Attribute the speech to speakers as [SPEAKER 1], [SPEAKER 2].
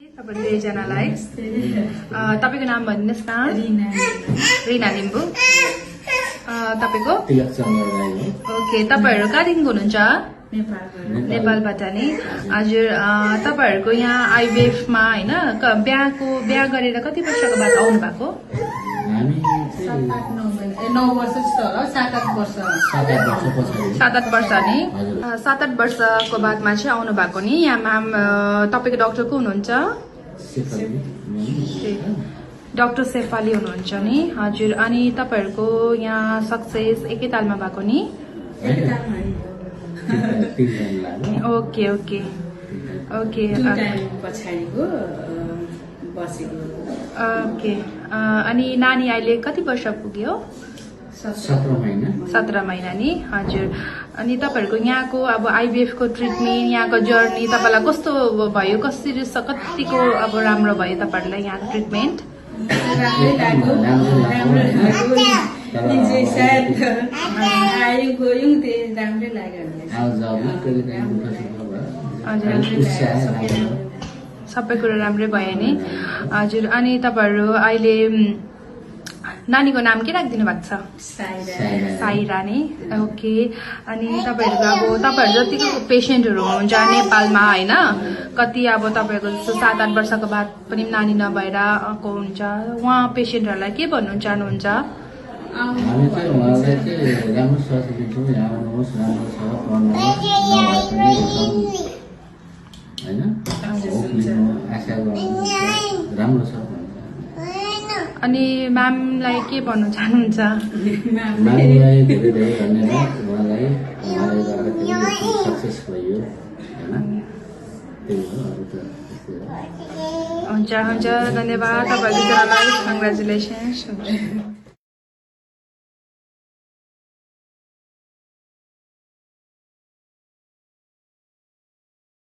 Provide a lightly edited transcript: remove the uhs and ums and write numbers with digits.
[SPEAKER 1] तपाईले एकजनालाई तपाईको नाम भन्नुस् न रिना लिम्बू तपाईको ओके तपाईहरु कहाँदेखिको हुनुहुन्छ नेपालबाट नि हजुर तपाईहरुको यहाँ आईबीएफ मा हैन बिहा गरेर कति वर्षको बाद आउनु भएको
[SPEAKER 2] हामी
[SPEAKER 3] 9 वर्ष जस्तो होला 7-8 वर्ष
[SPEAKER 1] 7-8 वर्ष नि 7-8 वर्षको बादमा चाहिँ आउनु भएको नि यहाँ म्याम तपाईको डाक्टर को हुनुहुन्छ डाक्टर सेफाली हुनुहुन्छ नि हजुर अनि तपाईहरुको यहाँ सक्सेस एकैतालमा भएको नि ओके ओके ओके ओके अनि नानी अहिले कति वर्ष पुग्यो 17 महिना नि हजुर अनि तपाईहरुको यहाँको अब आईबीएफ को ट्रिटमेन्ट यहाँको जर्नी तपाईलाई कस्तो भयो कसरी कतिको अब राम्रो भयो तपाईहरुलाई यहाँको ट्रिटमेन्ट सबै कुरा राम्रै भयो नि हजुर अनि तपाईहरु अहिले नानीको नाम के राखिदिनु भएको छ साइरा नि ओके अनि तपाईहरुको अब तपाईहरु जतिको पेशेन्टहरु हुनुहुन्छ नेपालमा हैन कति अब तपाईहरुको जस्तो 7-8 वर्षको बाद पनि नानी नभएर आको हुन्छ उहाँ पेशेन्टहरुलाई के भन्नु चाहनुहुन्छ
[SPEAKER 2] हामी चाहिँ उहाँलाई चाहिँ राम्रो स्वास्थ्य दिन्छौँ यहाँ आउनुहोस् राम्रो छ हैन आशा गर्नुहुन्छ राम्रो छ
[SPEAKER 1] अनि म्यामलाई के भन्नु चाहनुहुन्छ
[SPEAKER 2] म्यामलाई धेरै धेरै धन्यवाद उहाँलाई सक्सेस भयो
[SPEAKER 1] हुन्छ हुन्छ धन्यवाद तपाईहरुलाई कङ्ग्रेचुलेसन्स